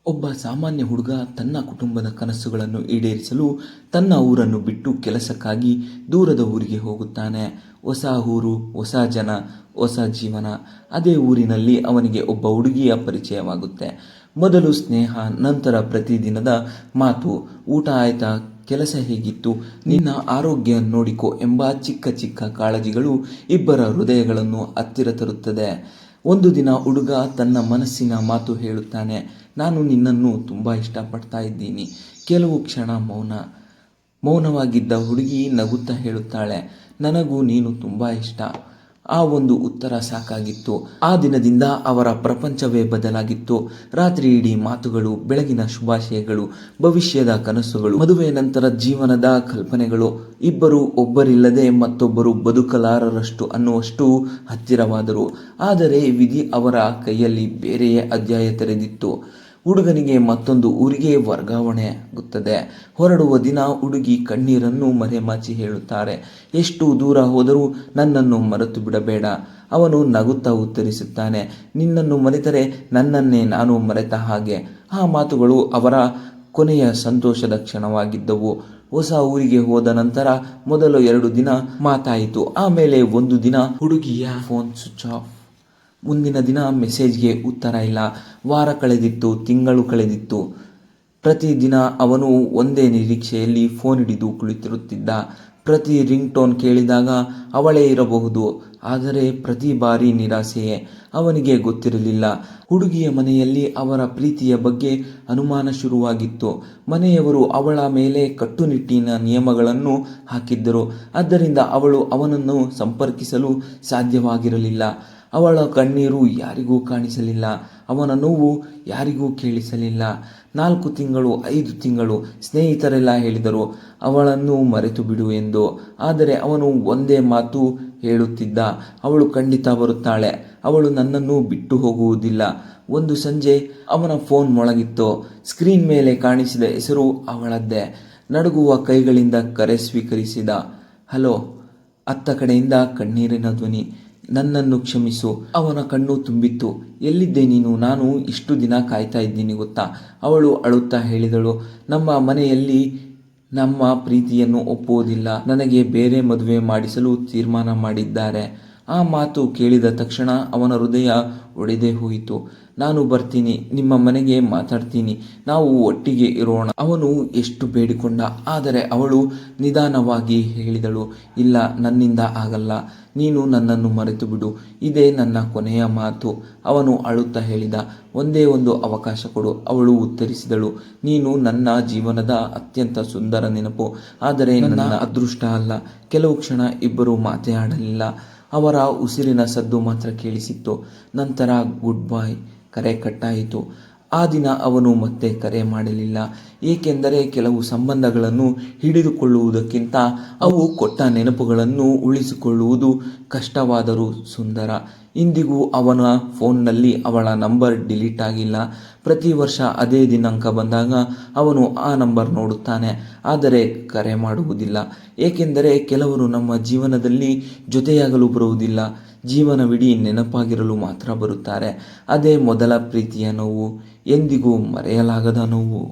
ಒಬ್ಬ ಸಾಮಾನ್ಯ ಹುಡುಗ ತನ್ನ ಕುಟುಂಬದ ಕನಸುಗಳನ್ನು ಈಡೇರಿಸಲು ತನ್ನ ಊರನ್ನು ಬಿಟ್ಟು ಕೆಲಸಕ್ಕಾಗಿ ದೂರದ ಊರಿಗೆ ಹೋಗುತ್ತಾನೆ. ಹೊಸ ಊರು, ಹೊಸ ಜನ, ಹೊಸ ಜೀವನ. ಅದೇ ಊರಿನಲ್ಲಿ ಅವನಿಗೆ ಒಬ್ಬ ಹುಡುಗಿಯ ಪರಿಚಯವಾಗುತ್ತೆ. ಮೊದಲು ಸ್ನೇಹ, ನಂತರ ಪ್ರತಿದಿನದ ಮಾತು. ಊಟ ಆಯ್ತಾ, ಕೆಲಸ ಹೇಗಿತ್ತು, ನಿನ್ನ ಆರೋಗ್ಯ ನೋಡಿಕೊ ಎಂಬ ಚಿಕ್ಕ ಚಿಕ್ಕ ಕಾಳಜಿಗಳು ಇಬ್ಬರ ಹೃದಯಗಳನ್ನು ಹತ್ತಿರ ತರುತ್ತದೆ. ಒಂದು ದಿನ ಹುಡುಗ ತನ್ನ ಮನಸ್ಸಿನ ಮಾತು ಹೇಳುತ್ತಾನೆ. ನಾನು ನಿನ್ನನ್ನು ತುಂಬ ಇಷ್ಟಪಡ್ತಾ ಇದ್ದೀನಿ. ಕೆಲವು ಕ್ಷಣ ಮೌನವಾಗಿದ್ದ ಹುಡುಗಿ ನಗುತ್ತಾ ಹೇಳುತ್ತಾಳೆ, ನನಗೂ ನೀನು ತುಂಬ ಇಷ್ಟ. ಆ ಒಂದು ಉತ್ತರ ಸಾಕಾಗಿತ್ತು. ಆ ದಿನದಿಂದ ಅವರ ಪ್ರಪಂಚವೇ ಬದಲಾಗಿತ್ತು. ರಾತ್ರಿ ಇಡೀ ಮಾತುಗಳು, ಬೆಳಗಿನ ಶುಭಾಶಯಗಳು, ಭವಿಷ್ಯದ ಕನಸುಗಳು, ಮದುವೆ ನಂತರ ಜೀವನದ ಕಲ್ಪನೆಗಳು. ಇಬ್ಬರು ಒಬ್ಬರಿಲ್ಲದೆ ಮತ್ತೊಬ್ಬರು ಬದುಕಲಾರರಷ್ಟು ಅನ್ನುವಷ್ಟು ಹತ್ತಿರವಾದರು. ಆದರೆ ವಿಧಿ ಅವರ ಕೈಯಲ್ಲಿ ಬೇರೆಯೇ ಅಧ್ಯಾಯ ತೆರೆದಿತ್ತು. ಹುಡುಗನಿಗೆ ಮತ್ತೊಂದು ಊರಿಗೆ ವರ್ಗಾವಣೆ ಆಗುತ್ತದೆ. ಹೊರಡುವ ದಿನ ಹುಡುಗಿ ಕಣ್ಣೀರನ್ನು ಮರೆಮಾಚಿ ಹೇಳುತ್ತಾರೆ, ಎಷ್ಟು ದೂರ ಹೋದರೂ ನನ್ನನ್ನು ಮರೆತು ಬಿಡಬೇಡ. ಅವನು ನಗುತ್ತಾ ಉತ್ತರಿಸುತ್ತಾನೆ, ನಿನ್ನನ್ನು ಮರೆತರೆ ನನ್ನನ್ನೇ ನಾನು ಮರೆತ ಹಾಗೆ. ಆ ಮಾತುಗಳು ಅವರ ಕೊನೆಯ ಸಂತೋಷದ ಕ್ಷಣವಾಗಿದ್ದವು. ಹೊಸ ಊರಿಗೆ ಹೋದ ನಂತರ ಮೊದಲು 2 ದಿನ ಮಾತಾಯಿತು. ಆಮೇಲೆ ಒಂದು ದಿನ ಹುಡುಗಿಯ ಫೋನ್ ಸ್ವಿಚ್ ಆಫ್. ಮುಂದಿನ ದಿನ ಮೆಸೇಜ್ಗೆ ಉತ್ತರ ಇಲ್ಲ. ವಾರ ಕಳೆದಿತ್ತು, ತಿಂಗಳು ಕಳೆದಿತ್ತು. ಪ್ರತಿದಿನ ಅವನು ಒಂದೇ ನಿರೀಕ್ಷೆಯಲ್ಲಿ ಫೋನ್ ಹಿಡಿದು ಕುಳಿತಿರುತ್ತಿದ್ದ. ಪ್ರತಿ ರಿಂಗ್ ಟೋನ್ ಕೇಳಿದಾಗ ಅವಳೇ ಇರಬಹುದು, ಆದರೆ ಪ್ರತಿ ಬಾರಿ ನಿರಾಸೆಯೇ. ಅವನಿಗೆ ಗೊತ್ತಿರಲಿಲ್ಲ, ಹುಡುಗಿಯ ಮನೆಯಲ್ಲಿ ಅವರ ಪ್ರೀತಿಯ ಬಗ್ಗೆ ಅನುಮಾನ ಶುರುವಾಗಿತ್ತು. ಮನೆಯವರು ಅವಳ ಮೇಲೆ ಕಟ್ಟುನಿಟ್ಟಿನ ನಿಯಮಗಳನ್ನು ಹಾಕಿದ್ದರು. ಆದ್ದರಿಂದ ಅವಳು ಅವನನ್ನು ಸಂಪರ್ಕಿಸಲು ಸಾಧ್ಯವಾಗಿರಲಿಲ್ಲ. ಅವಳ ಕಣ್ಣೀರು ಯಾರಿಗೂ ಕಾಣಿಸಲಿಲ್ಲ, ಅವನ ನೋವು ಯಾರಿಗೂ ಕೇಳಿಸಲಿಲ್ಲ. 4 ತಿಂಗಳು, 5 ತಿಂಗಳು. ಸ್ನೇಹಿತರೆಲ್ಲ ಹೇಳಿದರು ಅವಳನ್ನು ಮರೆತು ಬಿಡು ಎಂದು. ಆದರೆ ಅವನು ಒಂದೇ ಮಾತು ಹೇಳುತ್ತಿದ್ದ, ಅವಳು ಖಂಡಿತ ಬರುತ್ತಾಳೆ, ಅವಳು ನನ್ನನ್ನು ಬಿಟ್ಟು ಹೋಗುವುದಿಲ್ಲ. ಒಂದು ಸಂಜೆ ಅವನ ಫೋನ್ ಮೊಳಗಿತ್ತು. ಸ್ಕ್ರೀನ್ ಮೇಲೆ ಕಾಣಿಸಿದ ಹೆಸರು ಅವಳದ್ದೇ. ನಡುಗುವ ಕೈಗಳಿಂದ ಕರೆ ಸ್ವೀಕರಿಸಿದ. ಹಲೋ. ಅತ್ತ ಕಡೆಯಿಂದ ಕಣ್ಣೀರಿನ ಧ್ವನಿ, ನನ್ನನ್ನು ಕ್ಷಮಿಸು. ಅವನ ಕಣ್ಣು ತುಂಬಿತ್ತು. ಎಲ್ಲಿದ್ದೆ ನೀನು? ನಾನು ಇಷ್ಟು ದಿನ ಕಾಯ್ತಾ ಇದ್ದೀನಿ ಗೊತ್ತಾ? ಅವಳು ಅಳುತ್ತಾ ಹೇಳಿದಳು, ನಮ್ಮ ಮನೆಯಲ್ಲಿ ನಮ್ಮ ಪ್ರೀತಿಯನ್ನು ಒಪ್ಪುವುದಿಲ್ಲ. ನನಗೆ ಬೇರೆ ಮದುವೆ ಮಾಡಿಸಲು ತೀರ್ಮಾನ ಮಾಡಿದ್ದಾರೆ. ಆ ಮಾತು ಕೇಳಿದ ತಕ್ಷಣ ಅವನ ಹೃದಯ ಒಡೆದೇ ಹೋಯಿತು. ನಾನು ಬರ್ತೀನಿ, ನಿಮ್ಮ ಮನೆಗೆ ಮಾತಾಡ್ತೀನಿ, ನಾವು ಒಟ್ಟಿಗೆ ಇರೋಣ. ಅವನು ಎಷ್ಟು ಬೇಡಿಕೊಂಡ. ಆದರೆ ಅವಳು ನಿಧಾನವಾಗಿ ಹೇಳಿದಳು, ಇಲ್ಲ, ನನ್ನಿಂದ ಆಗಲ್ಲ. ನೀನು ನನ್ನನ್ನು ಮರೆತು ಬಿಡು. ಇದೇ ನನ್ನ ಕೊನೆಯ ಮಾತು. ಅವನು ಅಳುತ್ತಾ ಹೇಳಿದ, ಒಂದೇ ಒಂದು ಅವಕಾಶ ಕೊಡು. ಅವಳು ಉತ್ತರಿಸಿದಳು, ನೀನು ನನ್ನ ಜೀವನದ ಅತ್ಯಂತ ಸುಂದರ ನೆನಪು, ಆದರೆ ನನ್ನ ಅದೃಷ್ಟ ಅಲ್ಲ. ಕೆಲವು ಕ್ಷಣ ಇಬ್ಬರು ಮಾತನಾಡಲಿಲ್ಲ. ಅವರ ಉಸಿರಿನ ಸದ್ದು ಮಾತ್ರ ಕೇಳಿಸಿತ್ತು. ನಂತರ ಗುಡ್ ಬಾಯ್. ಕರೆ ಕಟ್ಟಾಯಿತು. ಆ ದಿನ ಅವನು ಮತ್ತೆ ಕರೆ ಮಾಡಲಿಲ್ಲ. ಏಕೆಂದರೆ ಕೆಲವು ಸಂಬಂಧಗಳನ್ನು ಹಿಡಿದುಕೊಳ್ಳುವುದಕ್ಕಿಂತ ಅವು ಕೊಟ್ಟ ನೆನಪುಗಳನ್ನು ಉಳಿಸಿಕೊಳ್ಳುವುದು ಕಷ್ಟವಾದರೂ ಸುಂದರ. ಇಂದಿಗೂ ಅವನ ಫೋನ್ನಲ್ಲಿ ಅವಳ ನಂಬರ್ ಡಿಲೀಟ್ ಆಗಿಲ್ಲ. ಪ್ರತಿ ವರ್ಷ ಅದೇ ದಿನಾಂಕ ಬಂದಾಗ ಅವನು ಆ ನಂಬರ್ ನೋಡುತ್ತಾನೆ, ಆದರೆ ಕರೆ ಮಾಡುವುದಿಲ್ಲ. ಏಕೆಂದರೆ ಕೆಲವರು ನಮ್ಮ ಜೀವನದಲ್ಲಿ ಜೊತೆಯಾಗಲು ಬರುವುದಿಲ್ಲ, ಜೀವನವಿಡೀ ನೆನಪಾಗಿರಲು ಮಾತ್ರ ಬರುತ್ತಾರೆ. ಅದೇ ಮೊದಲ ಪ್ರೀತಿಯ ನೋವು, ಎಂದಿಗೂ ಮರೆಯಲಾಗದ ನೋವು.